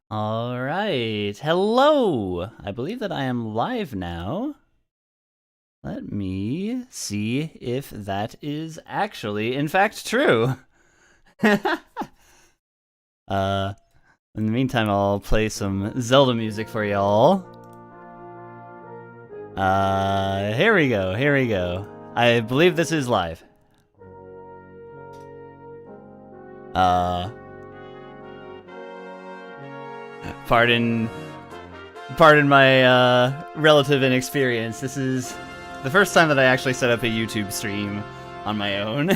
All right. Hello. I believe that I am live now. Let me see if that is actually, in fact, true. uh, in the meantime, I'll play some Zelda music for y'all. Here we go. Here we go. I believe this is live. Pardon my relative inexperience. This is the first time that I actually set up a YouTube stream on my own.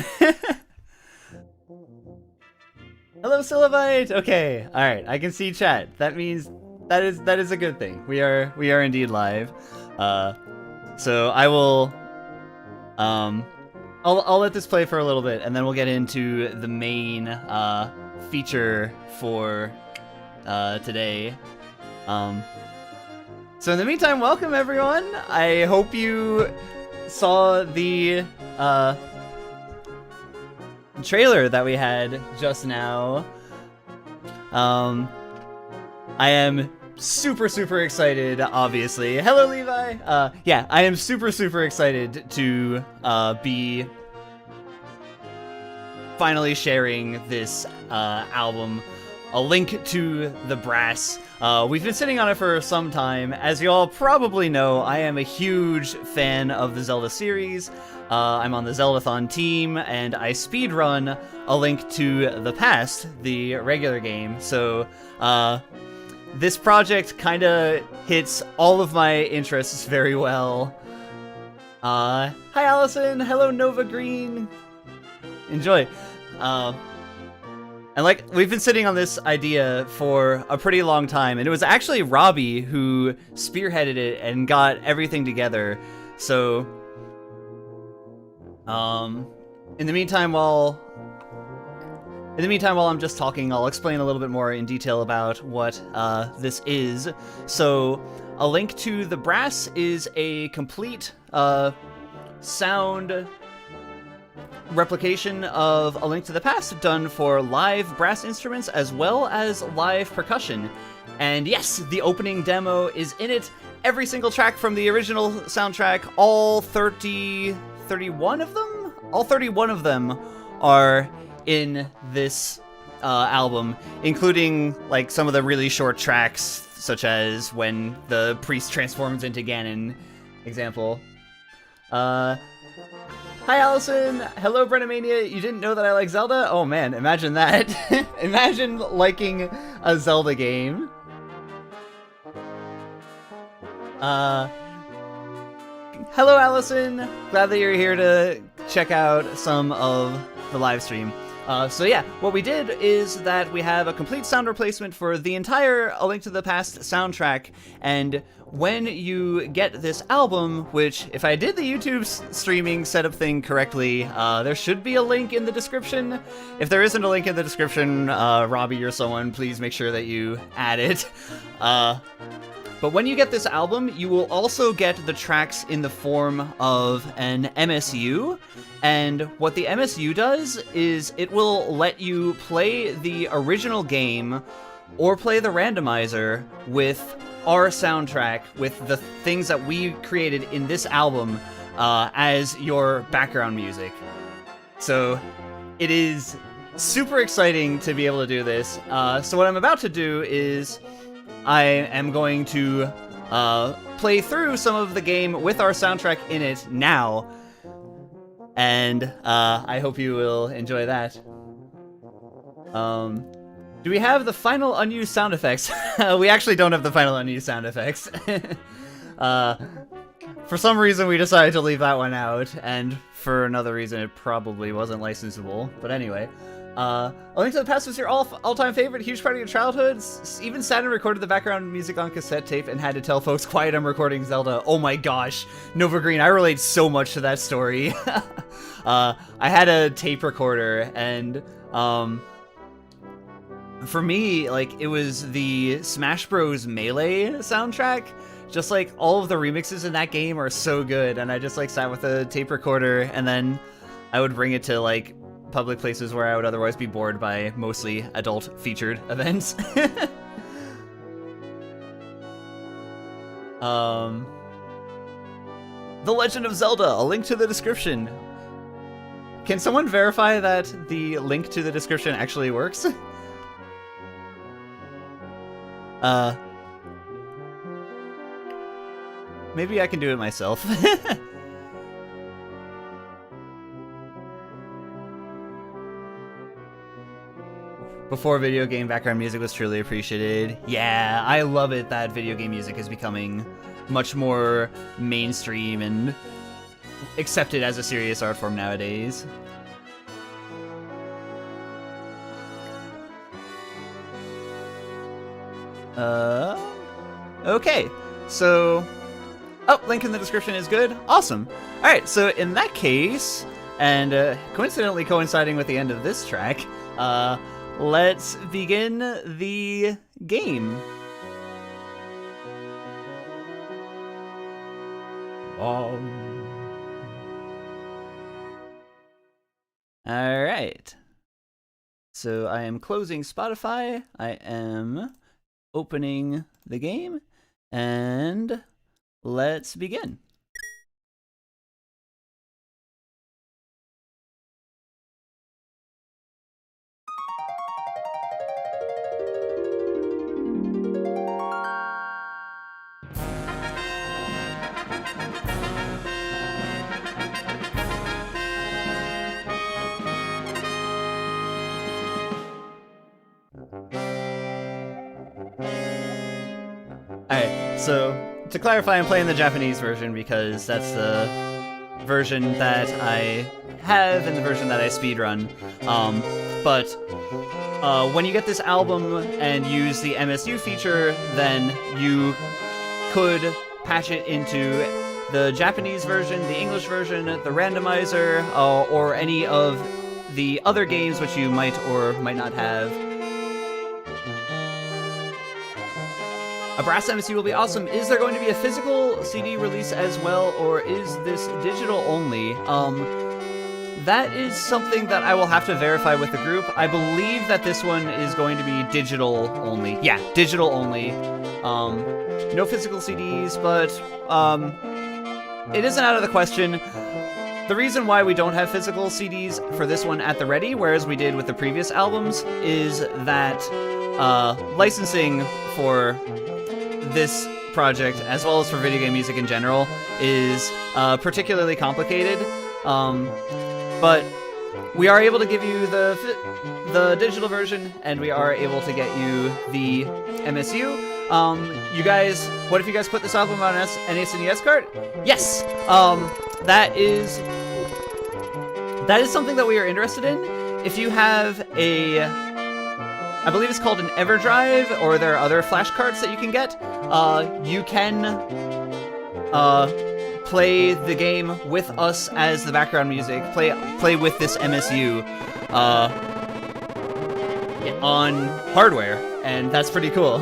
Hello, Silivite. Okay, all right. I can see chat. That means that is a good thing. We are indeed live. So I will I'll let this play for a little bit, and then we'll get into the main feature for today. So in the meantime, welcome everyone. I hope you saw the trailer that we had just now. I am super excited, obviously. Hello, Levi. Yeah, I am super excited to be finally sharing this album, A Link to the Brass. We've been sitting on it for some time. As you all probably know, I am a huge fan of the Zelda series. I'm on the Zeldathon team, and I speedrun A Link to the Past, the regular game. So, this project kind of hits all of my interests very well. Hi Allison, hello Nova Green. Enjoy. And like, we've been sitting on this idea for a pretty long time, and it was actually Robbie who spearheaded it and got everything together. So, in the meantime, while I'm just talking, I'll explain a little bit more in detail about what this is. So, A Link to the Brass is a complete sound replication of A Link to the Past, done for live brass instruments as well as live percussion. And yes, the opening demo is in it. Every single track from the original soundtrack, all 31 of them? All 31 of them are in this album, including like some of the really short tracks, such as when the priest transforms into Ganon, example. Hi Allison! Hello Brennomania! You didn't know that I like Zelda? Oh man, imagine that. Imagine liking a Zelda game. Hello Allison! Glad that you're here to check out some of the live stream. So yeah, what we did is that we have a complete sound replacement for the entire A Link to the Past soundtrack, and when you get this album, which, if I did the YouTube streaming setup thing correctly, there should be a link in the description. If there isn't a link in the description, Robbie or someone, please make sure that you add it. But when you get this album, you will also get the tracks in the form of an MSU, and what the MSU does is it will let you play the original game or play the randomizer with our soundtrack, with the things that we created in this album as your background music. So it is super exciting to be able to do this. So what I'm about to do is I am going to play through some of the game with our soundtrack in it now, and I hope you will enjoy that. Do we have the final unused sound effects? We actually don't have the final unused sound effects. For some reason we decided to leave that one out, and for another reason it probably wasn't licensable, but anyway. A Link to the Past was your all-time favorite, huge part of your childhood. Even Saturn recorded the background music on cassette tape and had to tell folks, quiet, I'm recording Zelda. Oh my gosh, Nova Green, I relate so much to that story. I had a tape recorder, and for me, like, it was the Smash Bros. Melee soundtrack. Just like, all of the remixes in that game are so good, and I just like sat with a tape recorder, and then I would bring it to like public places where I would otherwise be bored by mostly adult featured events. The Legend of Zelda, a link to the description. Can someone verify that the link to the description actually works? Maybe I can do it myself. Before video game background music was truly appreciated. Yeah, I love it that video game music is becoming much more mainstream and accepted as a serious art form nowadays. Okay, so... Oh, link in the description is good. Awesome. Alright, so in that case, and coincidentally coinciding with the end of this track, let's begin the game. Alright. So I am closing Spotify. I am opening the game. And let's begin. Alright, so to clarify, I'm playing the Japanese version because that's the version that I have and the version that I speedrun. But when you get this album and use the MSU feature, then you could patch it into the Japanese version, the English version, the randomizer, or any of the other games which you might or might not have. A brass MSU will be awesome. Is there going to be a physical CD release as well, or is this digital only? That is something that I will have to verify with the group. I believe that this one is going to be digital only. Yeah, digital only. No physical CDs, but it isn't out of the question. The reason why we don't have physical CDs for this one at the ready, whereas we did with the previous albums, is that licensing for this project, as well as for video game music in general, is particularly complicated. But we are able to give you the digital version, and we are able to get you the MSU. You guys, what if you guys put this album on an SNES cart? Yes! That is something that we are interested in. If you have I believe it's called an EverDrive, or there are other flash carts that you can get. You can play the game with us as the background music. Play with this MSU on hardware, and that's pretty cool.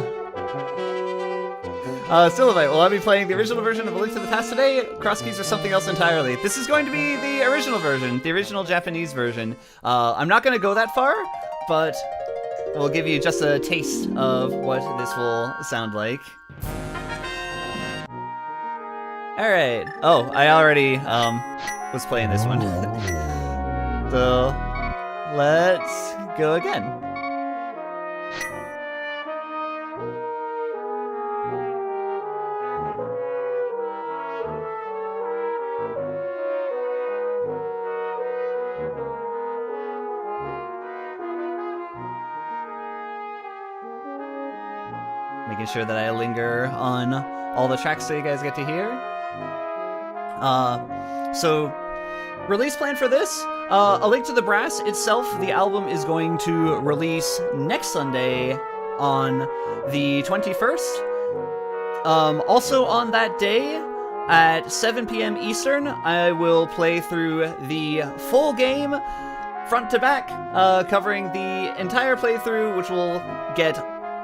Silivite, will I be playing the original version of A Link to the Past today? Cross keys or something else entirely? This is going to be the original version, the original Japanese version. I'm not going to go that far, but we'll give you just a taste of what this will sound like. Alright. Oh, I already was playing this one. So, let's go again. Making sure that I linger on all the tracks so you guys get to hear. So, release plan for this, A Link to the Brass itself, the album is going to release next Sunday on the 21st. Also on that day, at 7 p.m. Eastern, I will play through the full game, front to back, covering the entire playthrough, which will get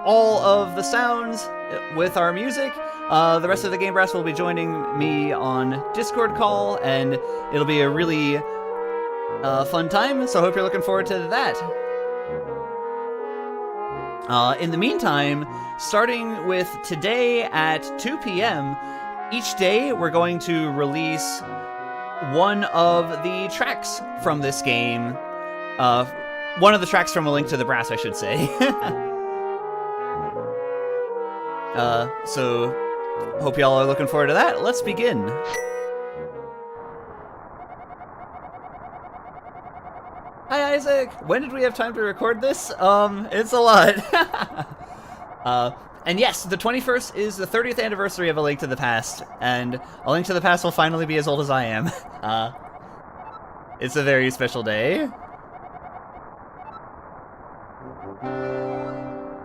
all of the sounds with our music. The rest of the Game Brass will be joining me on Discord call, and it'll be a really fun time, so I hope you're looking forward to that. In the meantime, starting with today at 2 p.m., each day we're going to release one of the tracks from this game. One of the tracks from A Link to the Brass, I should say. So, hope y'all are looking forward to that. Let's begin. Hi, Isaac! When did we have time to record this? It's a lot. And yes, the 21st is the 30th anniversary of A Link to the Past, and A Link to the Past will finally be as old as I am. It's a very special day.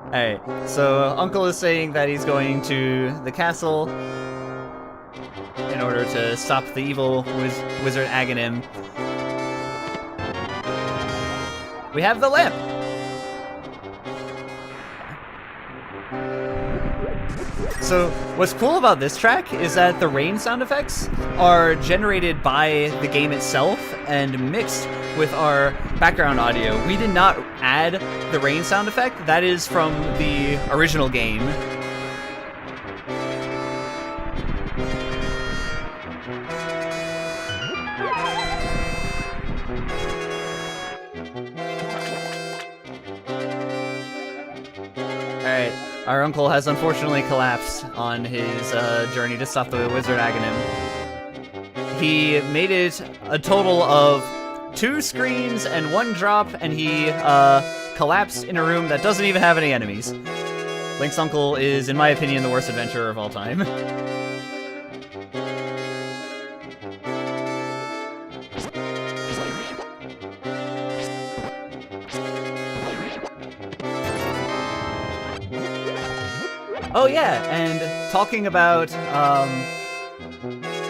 Alright, so Uncle is saying that he's going to the castle in order to stop the evil wizard Aghanim. We have the lamp! So, what's cool about this track is that the rain sound effects are generated by the game itself and mixed with our background audio. We did not add the rain sound effect. That is from the original game. Alright, our uncle has unfortunately collapsed on his journey to stop the wizard Aghanim. He made it a total of 2 screens and 1 drop, and he collapsed in a room that doesn't even have any enemies. Link's uncle is, in my opinion, the worst adventurer of all time. Oh yeah, and talking about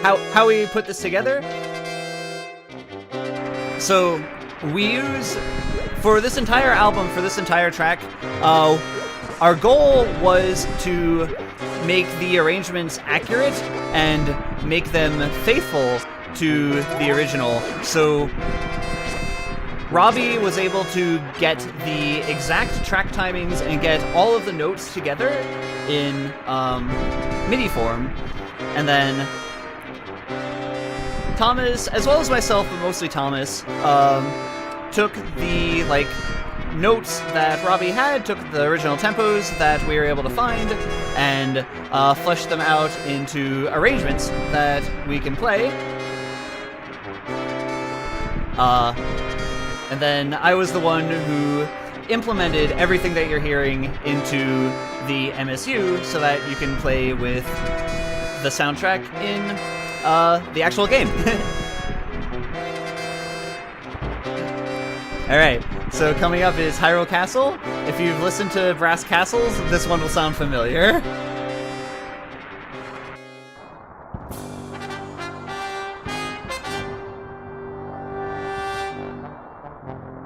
how we put this together. So we use, for this entire album, for this entire track, our goal was to make the arrangements accurate and make them faithful to the original. So Robbie was able to get the exact track timings and get all of the notes together in MIDI form, and then Thomas, as well as myself, but mostly Thomas, took the notes that Robbie had, took the original tempos that we were able to find, and fleshed them out into arrangements that we can play. And then I was the one who implemented everything that you're hearing into the MSU so that you can play with the soundtrack in the actual game. Alright, so coming up is Hyrule Castle. If you've listened to Brass Castles, this one will sound familiar.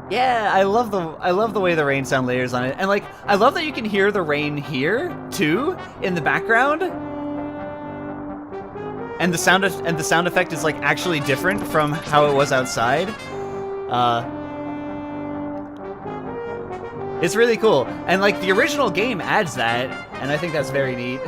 Yeah, I love the way the rain sound layers on it. And I love that you can hear the rain here too in the background. And the sound effect is actually different from how it was outside. It's really cool. And the original game adds that, and I think that's very neat.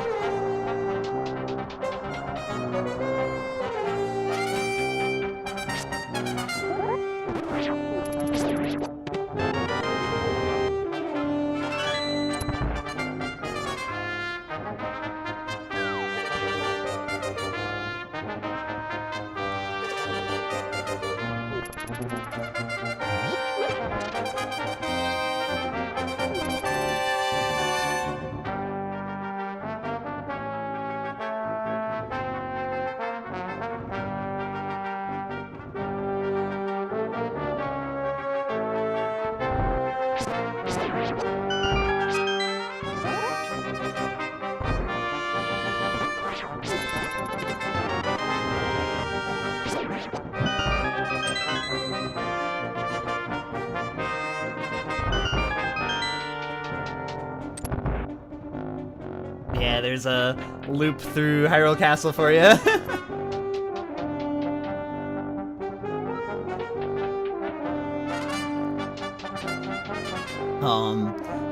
Yeah, there's a loop through Hyrule Castle for you.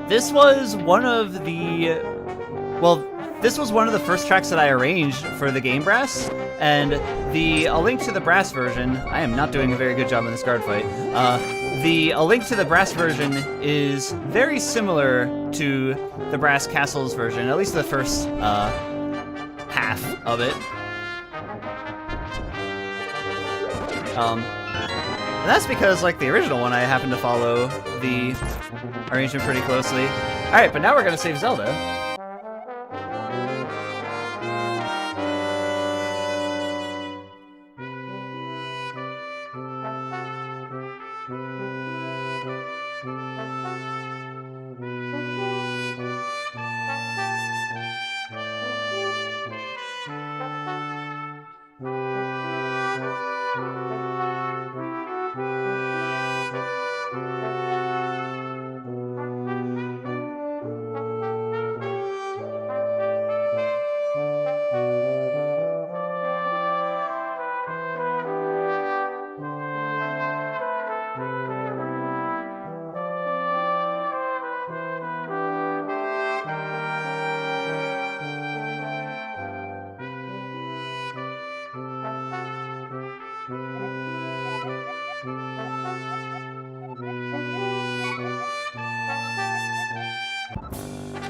This was one of the... Well, this was one of the first tracks that I arranged for the game brass, and A Link to the Brass version... I am not doing a very good job in this guard fight. A Link to the Brass version is very similar to the Brass Castles version, at least the first half of it. And that's because, like the original one, I happen to follow the arrangement pretty closely. Alright, but now we're gonna save Zelda.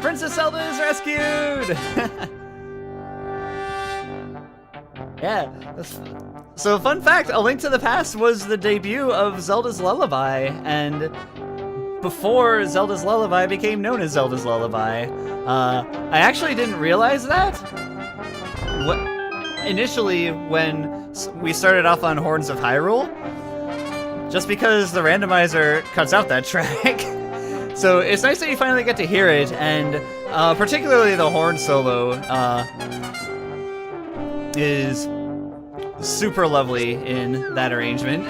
Princess Zelda is rescued! Yeah. So, fun fact, A Link to the Past was the debut of Zelda's Lullaby, and before Zelda's Lullaby became known as Zelda's Lullaby. I actually didn't realize that. Initially, when we started off on Horns of Hyrule, just because the randomizer cuts out that track. So it's nice that you finally get to hear it, and particularly the horn solo is super lovely in that arrangement.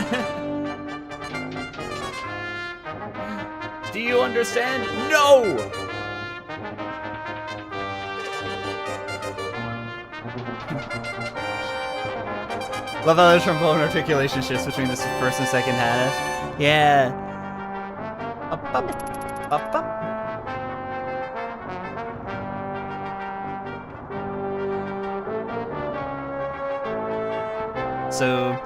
Do you understand? No! Love how the trombone articulation shifts between the first and second half. Yeah. Up, up. Up, up. So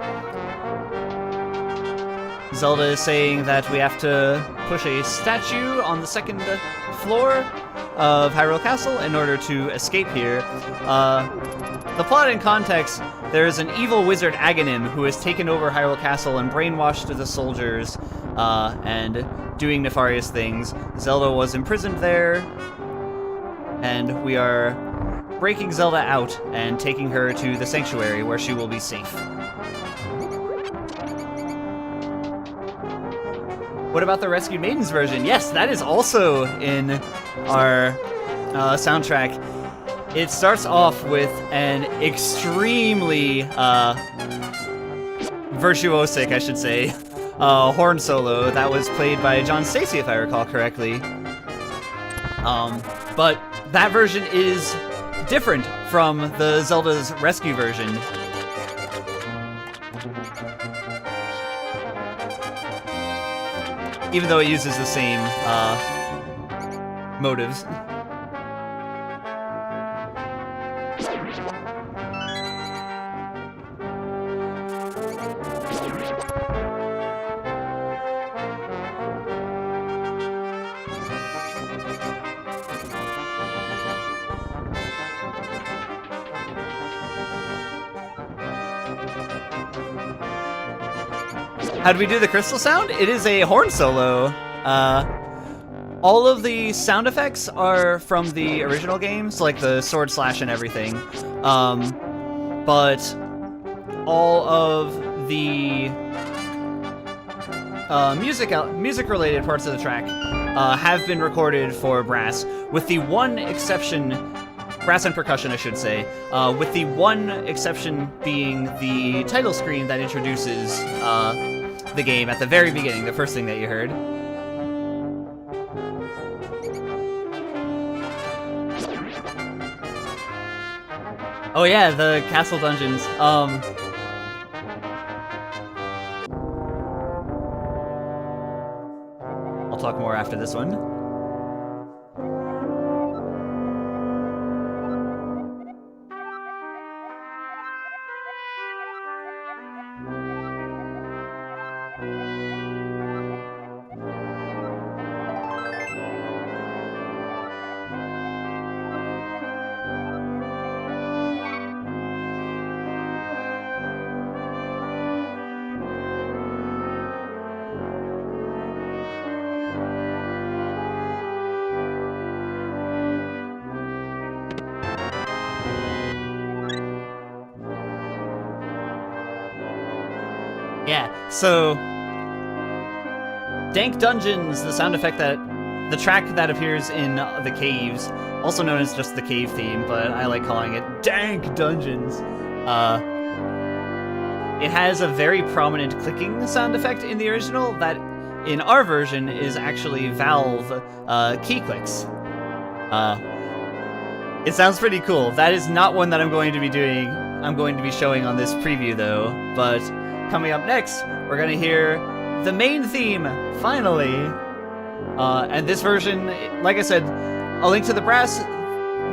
Zelda is saying that we have to push a statue on the second floor of Hyrule Castle in order to escape here. The plot and context: there's an evil wizard Aghanim who has taken over Hyrule Castle and brainwashed the soldiers and doing nefarious things. Zelda was imprisoned there, and we are breaking Zelda out and taking her to the sanctuary where she will be safe. What about the Rescued Maidens version? Yes, that is also in our soundtrack. It starts off with an extremely virtuosic, I should say, horn solo that was played by John Stacey, if I recall correctly. But that version is different from the Zelda's Rescue version. Even though it uses the same motives. How do we do the crystal sound? It is a horn solo. All of the sound effects are from the original games, like the sword slash and everything. But all of the music-related parts of the track have been recorded for brass, with the one exception, brass and percussion, I should say, with the one exception being the title screen that introduces the game at the very beginning, the first thing that you heard. Oh yeah, the castle dungeons. I'll talk more after this one. Yeah, so Dank Dungeons, the sound effect the track that appears in the caves, also known as just the cave theme, but I like calling it Dank Dungeons. It has a very prominent clicking sound effect in the original that in our version is actually Valve key clicks. It sounds pretty cool. That is not one that I'm going to be doing. I'm going to be showing on this preview though, but coming up next, we're going to hear the main theme, finally. And this version, like I said, A Link to the Brass,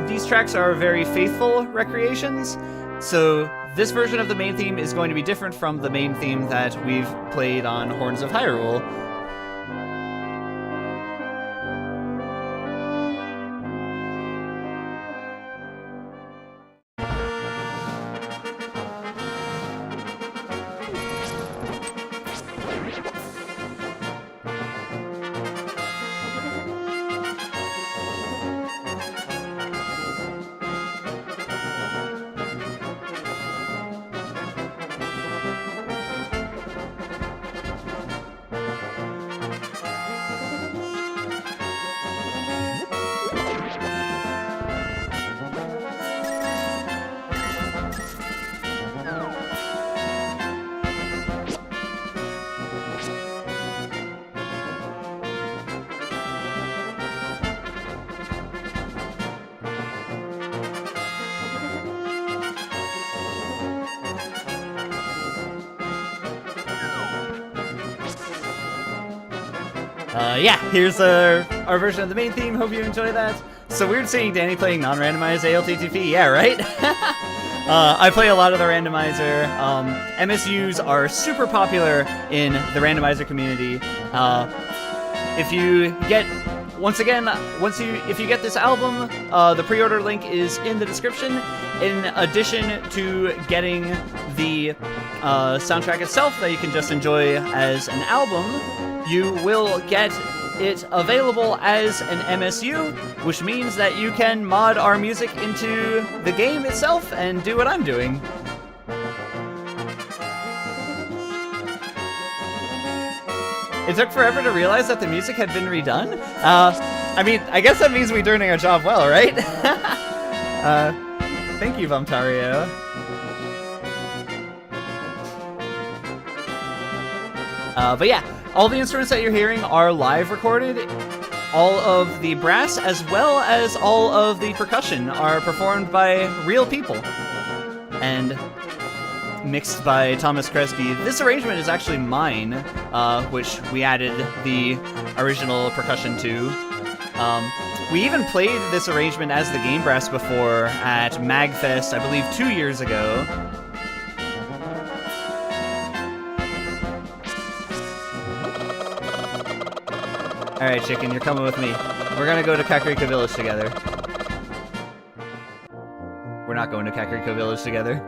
these tracks are very faithful recreations, so this version of the main theme is going to be different from the main theme that we've played on Horns of Hyrule. Yeah, here's our version of the main theme. Hope you enjoy that. So weird seeing Danny playing non-randomized ALTTP. Yeah, right? I play a lot of the randomizer. MSUs are super popular in the randomizer community. If you get this album, the pre-order link is in the description. In addition to getting the soundtrack itself that you can just enjoy as an album, you will get it available as an MSU, which means that you can mod our music into the game itself and do what I'm doing. It took forever to realize that the music had been redone. I mean, I guess that means we're doing our job well, right? Thank you, Vamtario. But yeah, all the instruments that you're hearing are live recorded. All of the brass, as well as all of the percussion, are performed by real people and mixed by Thomas Kresge. This arrangement is actually mine, which we added the original percussion to. We even played this arrangement as the game brass before at MagFest, I believe 2 years ago. Alright, chicken, you're coming with me. We're gonna go to Kakariko Village together. We're not going to Kakariko Village together.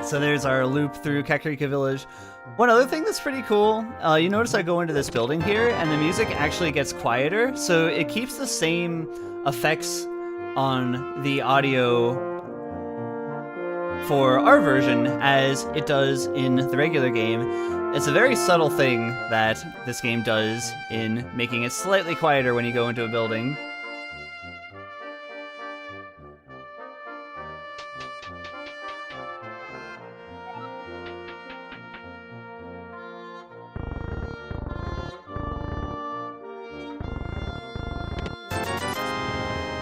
So there's our loop through Kakariko Village. One other thing that's pretty cool, you notice I go into this building here, and the music actually gets quieter, so it keeps the same effects on the audio for our version as it does in the regular game. It's a very subtle thing that this game does in making it slightly quieter when you go into a building.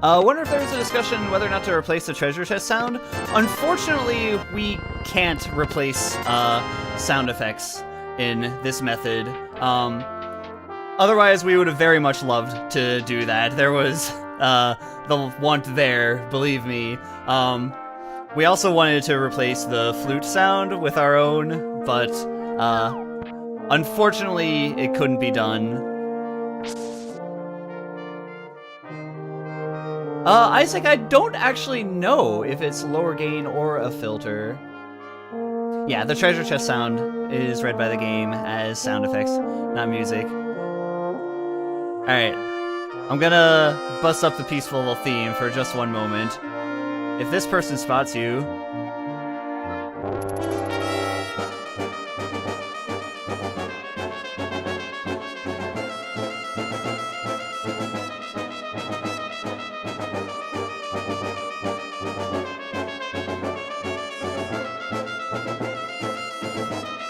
Wonder if there was a discussion whether or not to replace the treasure chest sound. Unfortunately, we can't replace sound effects in this method. Otherwise, we would have very much loved to do that. There was the want there, believe me. We also wanted to replace the flute sound with our own, but unfortunately, it couldn't be done. Isaac, I don't actually know if it's lower gain or a filter. Yeah, the treasure chest sound is read by the game as sound effects, not music. Alright, I'm gonna bust up the peaceful little theme for just one moment. If this person spots you...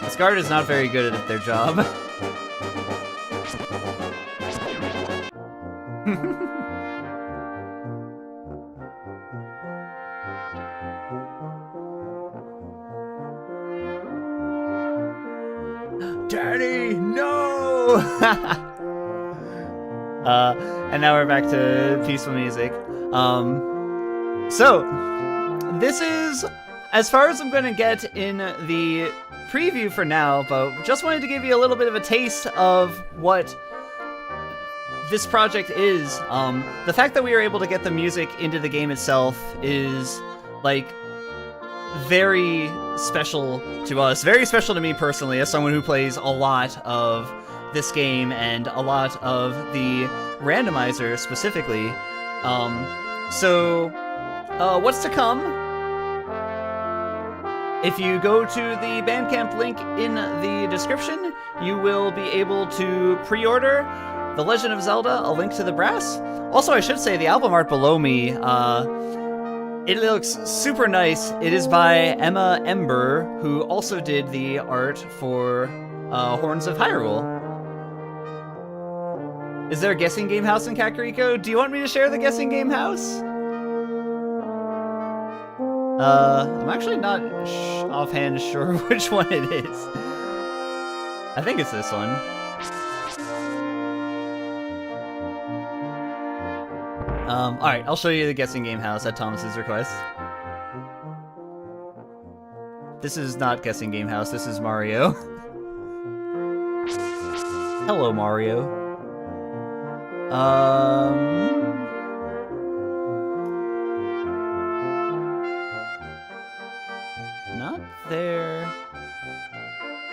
This guard is not very good at their job. Daddy, no! And now we're back to peaceful music. So, this is as far as I'm going to get in the preview for now, but just wanted to give you a little bit of a taste of what this project is. The fact that we were able to get the music into the game itself is, like, very special to us. Very special to me personally, as someone who plays a lot of this game and a lot of the randomizer specifically. What's to come? If you go to the Bandcamp link in the description, you will be able to pre-order The Legend of Zelda, A Link to the Brass. Also, I should say, the album art below me, it looks super nice. It is by Emma Ember, who also did the art for Horns of Hyrule. Is there a guessing game house in Kakariko? Do you want me to share the guessing game house? I'm actually not offhand sure which one it is. I think it's this one. Alright, I'll show you the guessing game house at Thomas's request. This is not guessing game house, this is Mario. Hello, Mario. Not there.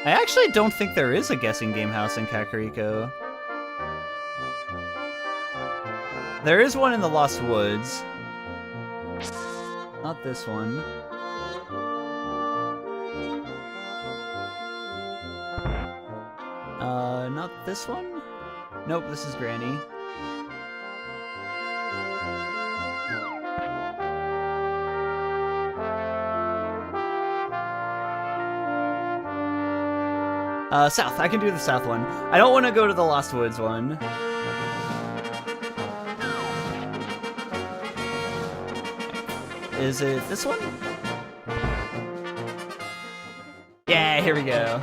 I actually don't think there is a guessing game house in Kakariko. There is one in the Lost Woods. Not this one. Not this one? Nope, this is Granny. South. I can do the south one. I don't want to go to the Lost Woods one. Is it this one? Yeah, here we go.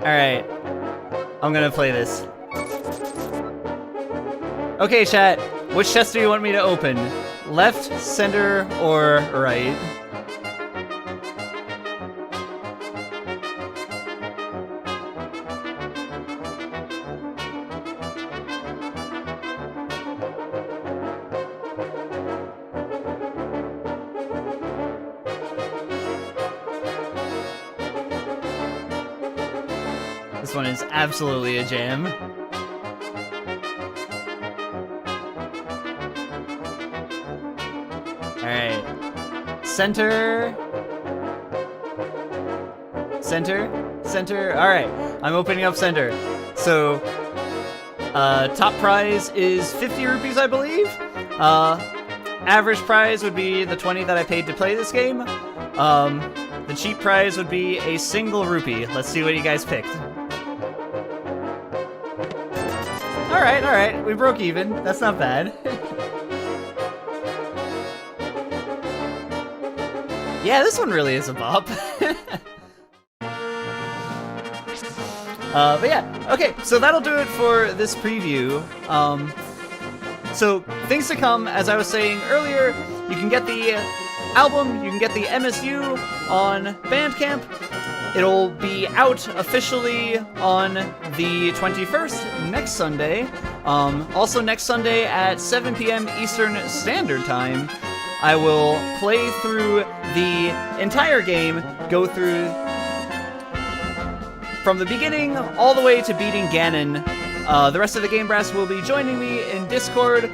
Alright. I'm gonna play this. Okay, chat. Which chest do you want me to open? Left, center, or right? This one is absolutely a jam. Alright. Center. Center. Center. Alright. I'm opening up center. So, top prize is 50 rupees, I believe. Average prize would be the 20 that I paid to play this game. The cheap prize would be a single rupee. Let's see what you guys picked. Alright, we broke even. That's not bad. Yeah, this one really is a bop. But yeah, okay, so that'll do it for this preview. So, things to come, as I was saying earlier, you can get the album, you can get the MSU on Bandcamp. It'll be out officially on the 21st, next Sunday. Also next Sunday at 7 p.m. Eastern Standard Time, I will play through the entire game, go through from the beginning all the way to beating Ganon. The rest of the Game Brass will be joining me in Discord.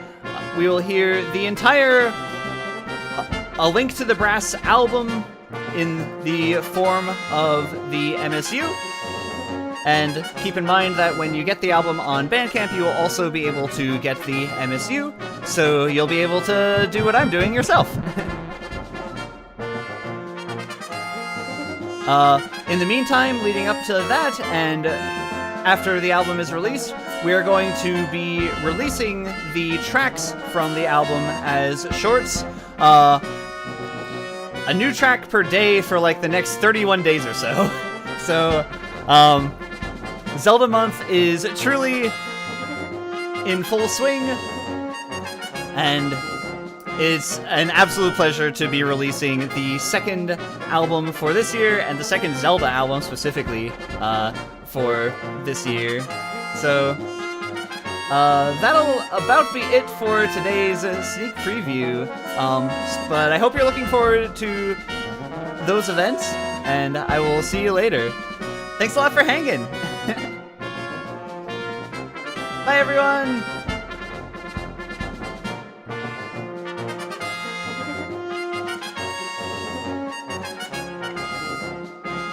We will hear the entire A Link to the Brass album in the form of the MSU. And keep in mind that when you get the album on Bandcamp, you will also be able to get the MSU, so you'll be able to do what I'm doing yourself. In the meantime, leading up to that, and after the album is released, we are going to be releasing the tracks from the album as shorts. A new track per day for like the next 31 days or so. So, Zelda month is truly in full swing, and it's an absolute pleasure to be releasing the second album for this year, and the second Zelda album specifically for this year. So, that'll about be it for today's sneak preview. But I hope you're looking forward to those events, and I will see you later. Thanks a lot for hanging! Bye, everyone!